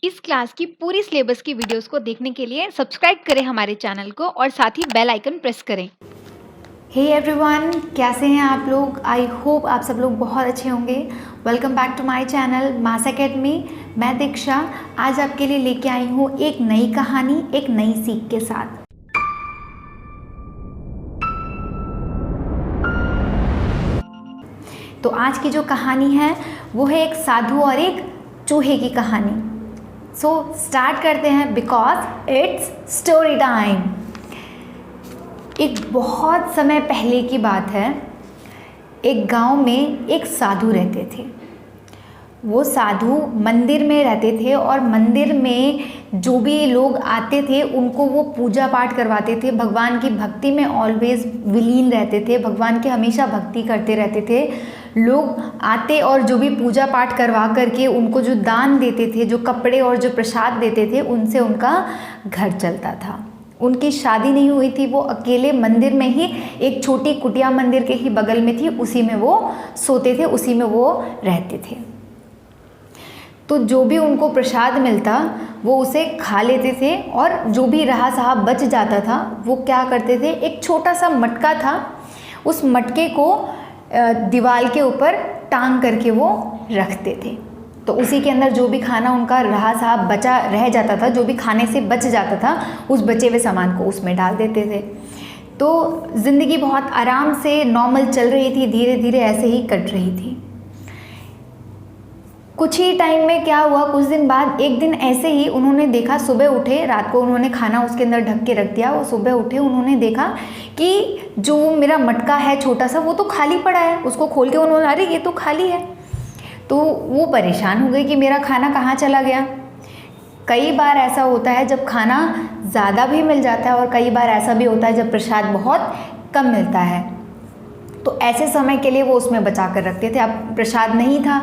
इस क्लास की पूरी सिलेबस की वीडियोस को देखने के लिए सब्सक्राइब करें हमारे चैनल को और साथ ही बेल आइकन प्रेस करें। हे एवरीवन, कैसे हैं आप लोग? आई होप आप सब लोग बहुत अच्छे होंगे। Welcome back to my channel Mass Academy. मैं दीक्षा आज आपके लिए लेके आई हूँ एक नई कहानी, एक नई सीख के साथ। तो आज की जो कहानी है वो है एक साधु और एक चूहे की कहानी। सो स्टार्ट करते हैं बिकॉज इट्स स्टोरी टाइम। एक बहुत समय पहले की बात है। एक गांव में एक साधु रहते थे। वो साधु मंदिर में रहते थे और मंदिर में जो भी लोग आते थे उनको वो पूजा पाठ करवाते थे। भगवान की भक्ति में ऑलवेज विलीन रहते थे। भगवान की हमेशा भक्ति करते रहते थे। लोग आते और जो भी पूजा पाठ करवा करके उनको जो दान देते थे, जो कपड़े और जो प्रसाद देते थे, उनसे उनका घर चलता था। उनकी शादी नहीं हुई थी। वो अकेले मंदिर में ही, एक छोटी कुटिया मंदिर के ही बगल में थी, उसी में वो सोते थे, उसी में वो रहते थे। तो जो भी उनको प्रसाद मिलता वो उसे खा लेते थे और जो भी रहा सहा बच जाता था वो क्या करते थे, एक छोटा सा मटका था, उस मटके को दीवार के ऊपर टांग करके वो रखते थे। तो उसी के अंदर जो भी खाना उनका रहा सहा बचा रह जाता था, जो भी खाने से बच जाता था, उस बचे हुए सामान को उसमें डाल देते थे। तो ज़िंदगी बहुत आराम से नॉर्मल चल रही थी, धीरे धीरे ऐसे ही कट रही थी। कुछ ही टाइम में क्या हुआ, कुछ दिन बाद एक दिन ऐसे ही उन्होंने देखा, सुबह उठे, रात को उन्होंने खाना उसके अंदर ढक के रख दिया। वो सुबह उठे, उन्होंने देखा कि जो मेरा मटका है छोटा सा, वो तो खाली पड़ा है। उसको खोल के उन्होंने, अरे ये तो खाली है। तो वो परेशान हो गए कि मेरा खाना कहाँ चला गया। कई बार ऐसा होता है जब खाना ज़्यादा भी मिल जाता है और कई बार ऐसा भी होता है जब प्रसाद बहुत कम मिलता है। तो ऐसे समय के लिए वो उसमें बचा कर रखते थे। अब प्रसाद नहीं था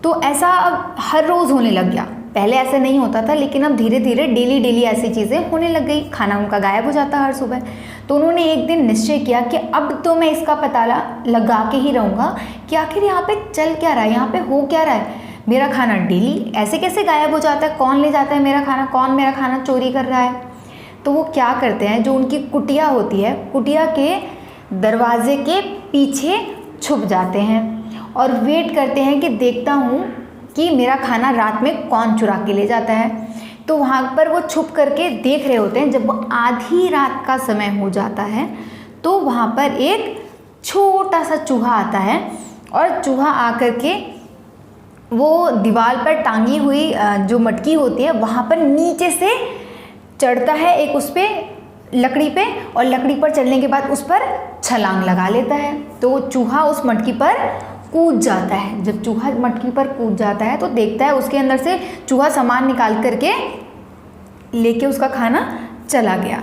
तो ऐसा अब हर रोज़ होने लग गया। पहले ऐसे नहीं होता था, लेकिन अब धीरे धीरे डेली ऐसी चीज़ें होने लग गई। खाना उनका गायब हो जाता हर सुबह। तो उन्होंने एक दिन निश्चय किया कि अब तो मैं इसका पता लगा के ही रहूँगा कि आखिर यहाँ पे चल क्या रहा है, यहाँ पे हो क्या रहा है। मेरा खाना डेली ऐसे कैसे गायब हो जाता है, कौन ले जाता है मेरा खाना, कौन मेरा खाना चोरी कर रहा है। तो वो क्या करते हैं, जो उनकी कुटिया होती है, कुटिया के दरवाजे के पीछे छुप जाते हैं और वेट करते हैं कि देखता हूँ कि मेरा खाना रात में कौन चुरा के ले जाता है। तो वहाँ पर वो छुप करके देख रहे होते हैं। जब वो आधी रात का समय हो जाता है तो वहाँ पर एक छोटा सा चूहा आता है और चूहा आकर के वो दीवार पर टांगी हुई जो मटकी होती है वहाँ पर नीचे से चढ़ता है, एक उस पर लकड़ी पे, और लकड़ी पर चढ़ने के बाद उस पर छलांग लगा लेता है। तो चूहा उस मटकी पर कूद जाता है। जब चूहा मटकी पर कूद जाता है तो देखता है उसके अंदर से चूहा सामान निकाल करके लेके उसका खाना चला गया।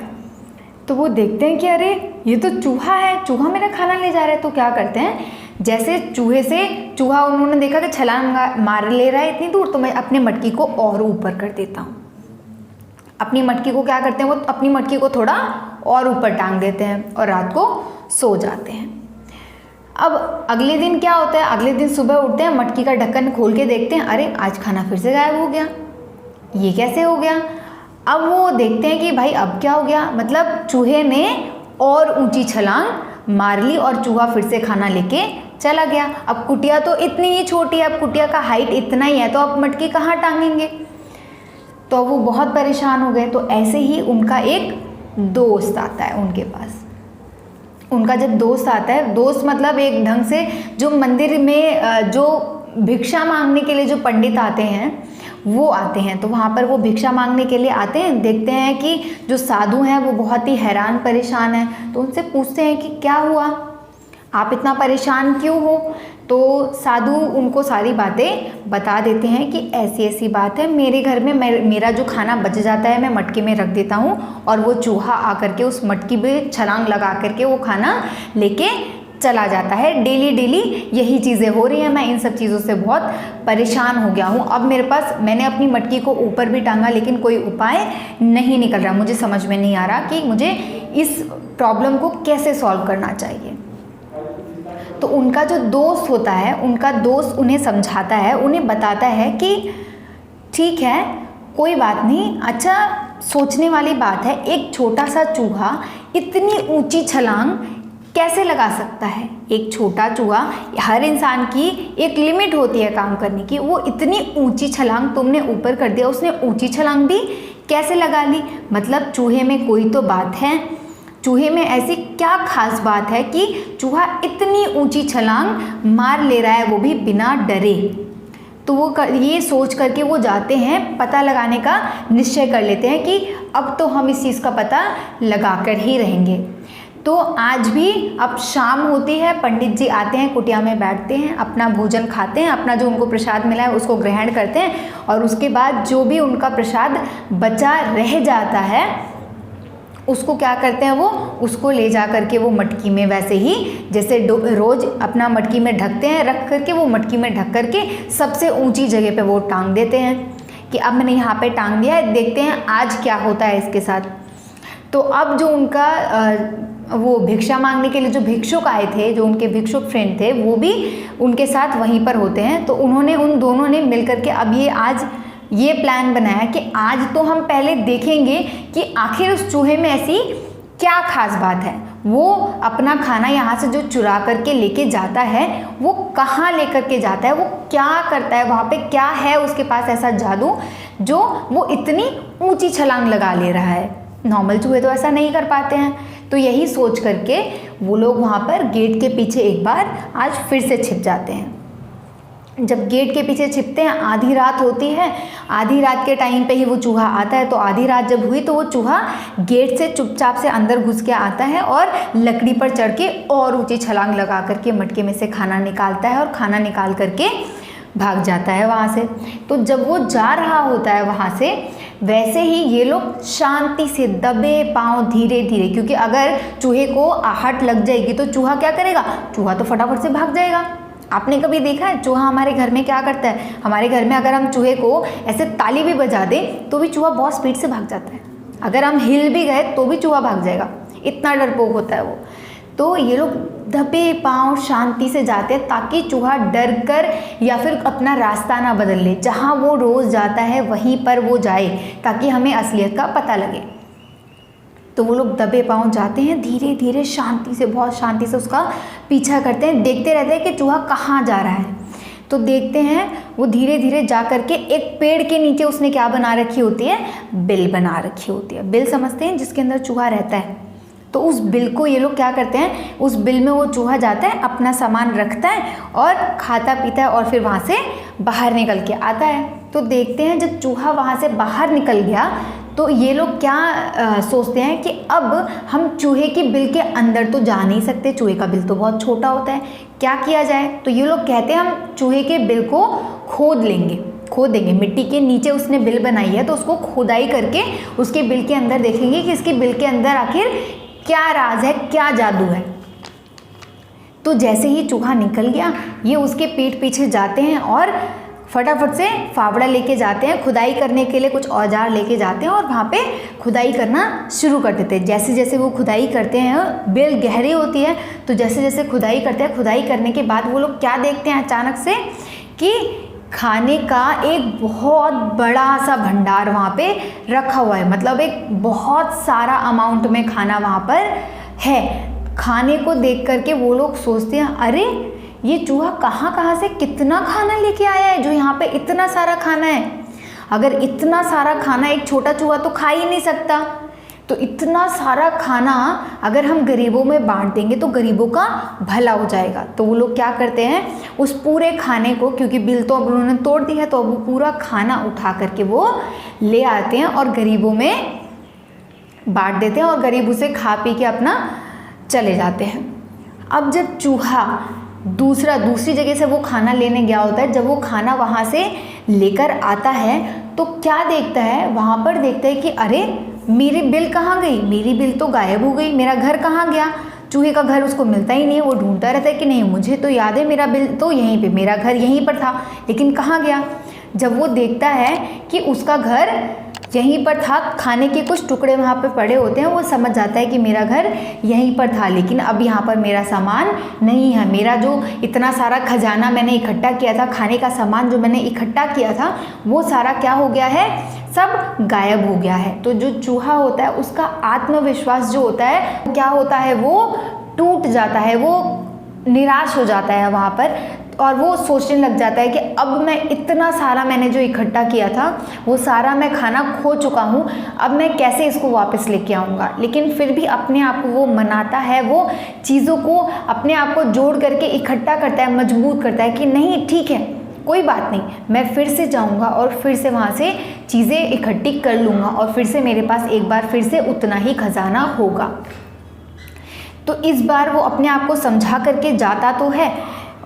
तो वो देखते हैं कि अरे ये तो चूहा है, चूहा मेरा खाना ले जा रहा है। तो क्या करते हैं, जैसे चूहा उन्होंने देखा कि छलांग मार ले रहा है इतनी दूर, तो मैं अपने मटकी को और ऊपर कर देता हूँ। अपनी मटकी को क्या करते हैं, वो अपनी मटकी को थोड़ा और ऊपर टांग देते हैं और रात को सो जाते हैं। अब अगले दिन क्या होता है, अगले दिन सुबह उठते हैं, मटकी का ढक्कन खोल के देखते हैं, अरे आज खाना फिर से गायब हो गया, ये कैसे हो गया। अब वो देखते हैं कि भाई अब क्या हो गया, मतलब चूहे ने और ऊंची छलांग मार ली और चूहा फिर से खाना लेके चला गया। अब कुटिया तो इतनी ही छोटी है, अब कुटिया का हाइट इतना ही है, तो अब मटकी कहाँ टांगेंगे। तो वो बहुत परेशान हो गए। तो ऐसे ही उनका एक दोस्त आता है उनके पास। उनका जब दोस्त आता है, दोस्त मतलब एक ढंग से जो मंदिर में जो भिक्षा मांगने के लिए जो पंडित आते हैं वो आते हैं। तो वहाँ पर वो भिक्षा मांगने के लिए आते हैं। देखते हैं कि जो साधु हैं वो बहुत ही हैरान परेशान हैं। तो उनसे पूछते हैं कि क्या हुआ, आप इतना परेशान क्यों हो। तो साधु उनको सारी बातें बता देते हैं कि ऐसी ऐसी बात है, मेरे घर में मेरा जो खाना बच जाता है मैं मटके में रख देता हूँ और वो चूहा आकर के उस मटकी में छलांग लगा करके वो खाना लेके चला जाता है। डेली यही चीज़ें हो रही हैं। मैं इन सब चीज़ों से बहुत परेशान हो गया हूँ। अब मेरे पास, मैंने अपनी मटकी को ऊपर भी टांगा लेकिन कोई उपाय नहीं निकल रहा। मुझे समझ में नहीं आ रहा कि मुझे इस प्रॉब्लम को कैसे सॉल्व करना चाहिए। तो उनका जो दोस्त होता है, उनका दोस्त उन्हें समझाता है, उन्हें बताता है कि ठीक है, कोई बात नहीं। अच्छा, सोचने वाली बात है, एक छोटा सा चूहा इतनी ऊंची छलांग कैसे लगा सकता है? एक छोटा चूहा, हर इंसान की एक लिमिट होती है काम करने की, वो इतनी ऊंची छलांग तुमने ऊपर कर दिया, उसने ऊंची छलांग भी कैसे लगा ली? मतलब चूहे में कोई तो बात है, चूहे में ऐसी क्या खास बात है कि चूहा इतनी ऊंची छलांग मार ले रहा है, वो भी बिना डरे। तो वो ये सोच करके वो जाते हैं, पता लगाने का निश्चय कर लेते हैं कि अब तो हम इस चीज़ का पता लगा कर ही रहेंगे। तो आज भी अब शाम होती है, पंडित जी आते हैं, कुटिया में बैठते हैं, अपना भोजन खाते हैं, अपना जो उनको प्रसाद मिला है उसको ग्रहण करते हैं, और उसके बाद जो भी उनका प्रसाद बचा रह जाता है उसको क्या करते हैं, वो उसको ले जा करके वो मटकी में, वैसे ही जैसे रोज़ अपना मटकी में ढकते हैं, रख करके वो मटकी में ढक करके सबसे ऊंची जगह पे वो टांग देते हैं कि अब मैंने यहाँ पे टांग दिया है, देखते हैं आज क्या होता है इसके साथ। तो अब जो उनका वो भिक्षा मांगने के लिए जो भिक्षुक आए थे, जो उनके भिक्षुक फ्रेंड थे, वो भी उनके साथ वहीं पर होते हैं। तो उन्होंने, उन दोनों ने मिल करके अब ये प्लान बनाया कि आज तो हम पहले देखेंगे कि आखिर उस चूहे में ऐसी क्या खास बात है। वो अपना खाना यहाँ से जो चुरा करके लेके जाता है, वो कहाँ लेकर के जाता है, वो क्या करता है, वहाँ पे क्या है उसके पास ऐसा जादू जो वो इतनी ऊंची छलांग लगा ले रहा है। नॉर्मल चूहे तो ऐसा नहीं कर पाते हैं। तो यही सोच करके वो लोग वहाँ पर गेट के पीछे एक बार आज फिर से छिप जाते हैं। जब गेट के पीछे छिपते हैं, आधी रात होती है, आधी रात के टाइम पे ही वो चूहा आता है। तो आधी रात जब हुई तो वो चूहा गेट से चुपचाप से अंदर घुस के आता है और लकड़ी पर चढ़ के और ऊंची छलांग लगा करके मटके में से खाना निकालता है और खाना निकाल करके भाग जाता है वहाँ से। तो जब वो जा रहा होता है वहाँ से, वैसे ही ये लोग शांति से दबे पाँव धीरे धीरे, क्योंकि अगर चूहे को आहट लग जाएगी तो चूहा क्या करेगा, चूहा तो फटाफट से भाग जाएगा। आपने कभी देखा है चूहा हमारे घर में क्या करता है? हमारे घर में अगर हम चूहे को ऐसे ताली भी बजा दें तो भी चूहा बहुत स्पीड से भाग जाता है। अगर हम हिल भी गए तो भी चूहा भाग जाएगा, इतना डरपोक होता है वो। तो ये लोग दबे पाँव शांति से जाते हैं ताकि चूहा डर कर या फिर अपना रास्ता ना बदल ले, जहाँ वो रोज़ जाता है वहीं पर वो जाए, ताकि हमें असलियत का पता लगे। तो वो लोग दबे पाँव जाते हैं, धीरे धीरे शांति से, बहुत शांति से उसका पीछा करते हैं, देखते रहते हैं कि चूहा कहाँ जा रहा है। तो देखते हैं वो धीरे धीरे जा करके एक पेड़ के नीचे उसने क्या बना रखी होती है, बिल बना रखी होती है। बिल समझते हैं, जिसके अंदर चूहा रहता है। तो उस बिल को ये लोग क्या करते हैं, उस बिल में वो चूहा जाता है, अपना सामान रखता है और खाता पीता है और फिर वहाँ से बाहर निकल के आता है। तो देखते हैं जब चूहा वहाँ से बाहर निकल गया तो ये लोग क्या सोचते हैं कि अब हम चूहे की बिल के अंदर तो जा नहीं सकते, चूहे का बिल तो बहुत छोटा होता है, क्या किया जाए। तो ये लोग कहते हैं हम चूहे के बिल को खोद देंगे। मिट्टी के नीचे उसने बिल बनाई है तो उसको खुदाई करके उसके बिल के अंदर देखेंगे कि इसके बिल के अंदर आखिर क्या राज है, क्या जादू है। तो जैसे ही चूहा निकल गया, ये उसके पीठ पीछे जाते हैं और फटाफट से फावड़ा लेके जाते हैं, खुदाई करने के लिए कुछ औजार लेके जाते हैं और वहाँ पे खुदाई करना शुरू कर देते हैं। जैसे जैसे वो खुदाई करते हैं, बिल गहरी होती है, तो जैसे जैसे खुदाई करते हैं, खुदाई करने के बाद वो लोग क्या देखते हैं अचानक से कि खाने का एक बहुत बड़ा सा भंडार वहाँ पे रखा हुआ है। मतलब एक बहुत सारा अमाउंट में खाना वहाँ पर है। खाने को देख करके वो लोग सोचते हैं, अरे ये चूहा कहाँ से कितना खाना लेके आया है जो यहाँ पे इतना सारा खाना है। अगर इतना सारा खाना एक छोटा चूहा तो खा ही नहीं सकता, तो इतना सारा खाना अगर हम गरीबों में बांट देंगे तो गरीबों का भला हो जाएगा। तो वो लोग क्या करते हैं, उस पूरे खाने को, क्योंकि बिल तो अब उन्होंने तोड़ दी है, तो अब वो पूरा खाना उठा करके वो ले आते हैं और गरीबों में बांट देते हैं और गरीब उसे खा पी के अपना चले जाते हैं। अब जब चूहा दूसरी जगह से वो खाना लेने गया होता है, जब वो खाना वहाँ से लेकर आता है तो क्या देखता है, वहाँ पर देखता है कि अरे मेरी बिल कहाँ गई, मेरी बिल तो गायब हो गई, मेरा घर कहाँ गया। चूहे का घर उसको मिलता ही नहीं है, वो ढूंढता रहता है कि नहीं मुझे तो याद है मेरा बिल तो यहीं पे, मेरा घर यहीं पर था, लेकिन कहाँ गया। जब वो देखता है कि उसका घर यहीं पर था, खाने के कुछ टुकड़े वहाँ पे पड़े होते हैं, वो समझ जाता है कि मेरा घर यहीं पर था, लेकिन अब यहाँ पर मेरा सामान नहीं है। मेरा जो इतना सारा खजाना मैंने इकट्ठा किया था, खाने का सामान जो मैंने इकट्ठा किया था, वो सारा क्या हो गया है, सब गायब हो गया है। तो जो चूहा होता है उसका आत्मविश्वास जो होता है क्या होता है, वो टूट जाता है, वो निराश हो जाता है वहाँ पर, और वो सोचने लग जाता है कि अब मैं इतना सारा मैंने जो इकट्ठा किया था वो सारा मैं खाना खो चुका हूँ, अब मैं कैसे इसको वापस लेके आऊँगा। लेकिन फिर भी अपने आप को वो मनाता है, वो चीज़ों को अपने आप को जोड़ करके इकट्ठा करता है, मजबूत करता है कि नहीं ठीक है, कोई बात नहीं, मैं फिर से जाऊँगा और फिर से वहाँ से चीज़ें इकट्ठी कर लूँगा और फिर से मेरे पास एक बार फिर से उतना ही खजाना होगा। तो इस बार वो अपने आप को समझा करके जाता तो है,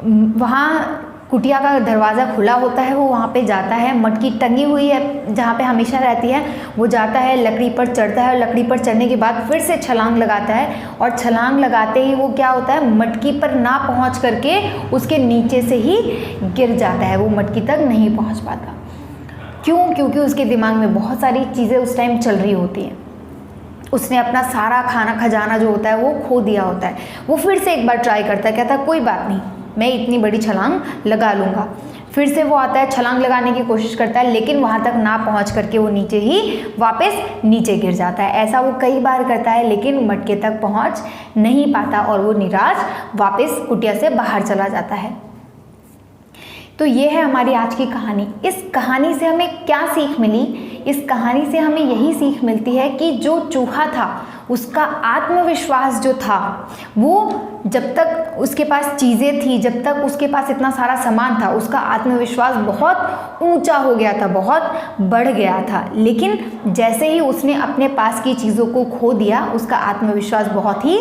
वहाँ कुटिया का दरवाज़ा खुला होता है, वो वहाँ पे जाता है, मटकी टंगी हुई है जहाँ पे हमेशा रहती है, वो जाता है, लकड़ी पर चढ़ता है और लकड़ी पर चढ़ने के बाद फिर से छलांग लगाता है, और छलांग लगाते ही वो क्या होता है, मटकी पर ना पहुँच करके उसके नीचे से ही गिर जाता है, वो मटकी तक नहीं पहुँच पाता। क्यों? क्योंकि उसके दिमाग में बहुत सारी चीज़ें उस टाइम चल रही होती हैं। उसने अपना सारा खाना खजाना जो होता है वो खो दिया होता है। वो फिर से एक बार ट्राई करता है, कहता है कोई बात नहीं, मैं इतनी बड़ी छलांग लगा लूँगा। फिर से वो आता है, छलांग लगाने की कोशिश करता है, लेकिन वहाँ तक ना पहुँच करके वो नीचे ही वापस नीचे गिर जाता है। ऐसा वो कई बार करता है, लेकिन मटके तक पहुँच नहीं पाता और वो निराश वापस कुटिया से बाहर चला जाता है। तो ये है हमारी आज की कहानी। इस कहानी से हमें क्या सीख मिली? इस कहानी से हमें यही सीख मिलती है कि जो चूहा था उसका आत्मविश्वास जो था, वो जब तक उसके पास चीज़ें थी, जब तक उसके पास इतना सारा सामान था, उसका आत्मविश्वास बहुत ऊंचा हो गया था, बहुत बढ़ गया था। लेकिन जैसे ही उसने अपने पास की चीज़ों को खो दिया, उसका आत्मविश्वास बहुत ही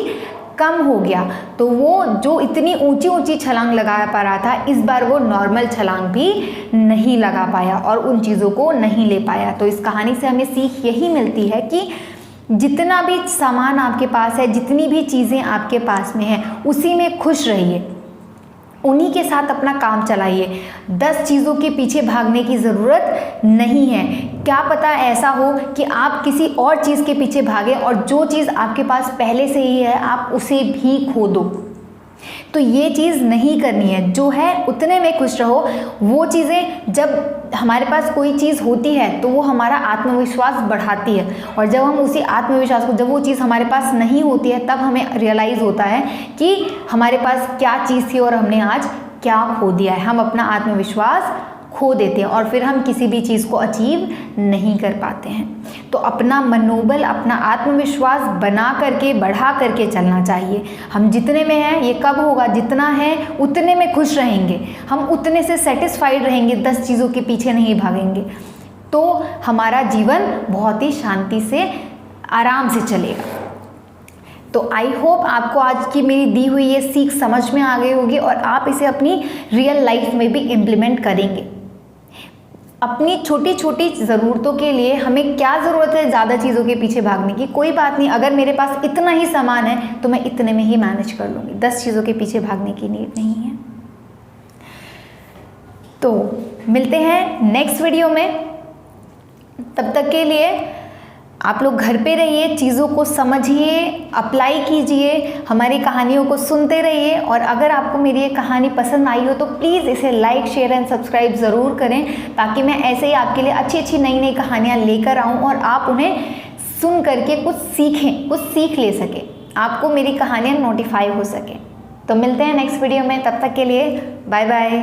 कम हो गया। तो वो जो इतनी ऊंची ऊंची छलांग लगा पा रहा था, इस बार वो नॉर्मल छलांग भी नहीं लगा पाया और उन चीज़ों को नहीं ले पाया। तो इस कहानी से हमें सीख यही मिलती है कि जितना भी सामान आपके पास है, जितनी भी चीज़ें आपके पास में हैं, उसी में खुश रहिए, उन्हीं के साथ अपना काम चलाइए। 10 चीज़ों के पीछे भागने की ज़रूरत नहीं है। क्या पता ऐसा हो कि आप किसी और चीज़ के पीछे भागें और जो चीज़ आपके पास पहले से ही है आप उसे भी खो दो। तो ये चीज़ नहीं करनी है। जो है उतने में खुश रहो। वो चीज़ें, जब हमारे पास कोई चीज़ होती है तो वो हमारा आत्मविश्वास बढ़ाती है, और जब हम उसी आत्मविश्वास को, जब वो चीज़ हमारे पास नहीं होती है, तब हमें रियलाइज़ होता है कि हमारे पास क्या चीज़ थी और हमने आज क्या खो दिया है। हम अपना आत्मविश्वास खो देते हैं और फिर हम किसी भी चीज़ को अचीव नहीं कर पाते हैं। तो अपना मनोबल, अपना आत्मविश्वास बना करके, बढ़ा करके चलना चाहिए। हम जितने में हैं, ये कब होगा, जितना है उतने में खुश रहेंगे, हम उतने से सेटिस्फाइड रहेंगे, 10 चीज़ों के पीछे नहीं भागेंगे, तो हमारा जीवन बहुत ही शांति से, आराम से चलेगा। तो आई होप आपको आज की मेरी दी हुई ये सीख समझ में आ गई होगी और आप इसे अपनी रियल लाइफ में भी इम्प्लीमेंट करेंगे। अपनी छोटी छोटी ज़रूरतों के लिए हमें क्या ज़रूरत है ज़्यादा चीज़ों के पीछे भागने की? कोई बात नहीं, अगर मेरे पास इतना ही सामान है तो मैं इतने में ही मैनेज कर लूँगी। 10 चीज़ों के पीछे भागने की नीड नहीं है। तो मिलते हैं नेक्स्ट वीडियो में। तब तक के लिए आप लोग घर पे रहिए, चीज़ों को समझिए, अप्लाई कीजिए, हमारी कहानियों को सुनते रहिए। और अगर आपको मेरी ये कहानी पसंद आई हो तो प्लीज़ इसे लाइक, शेयर एंड सब्सक्राइब ज़रूर करें, ताकि मैं ऐसे ही आपके लिए अच्छी अच्छी नई नई कहानियाँ लेकर आऊँ और आप उन्हें सुन करके कुछ सीखें, कुछ सीख ले सकें, आपको मेरी कहानियाँ नोटिफाई हो सके। तो मिलते हैं नेक्स्ट वीडियो में, तब तक के लिए बाय बाय।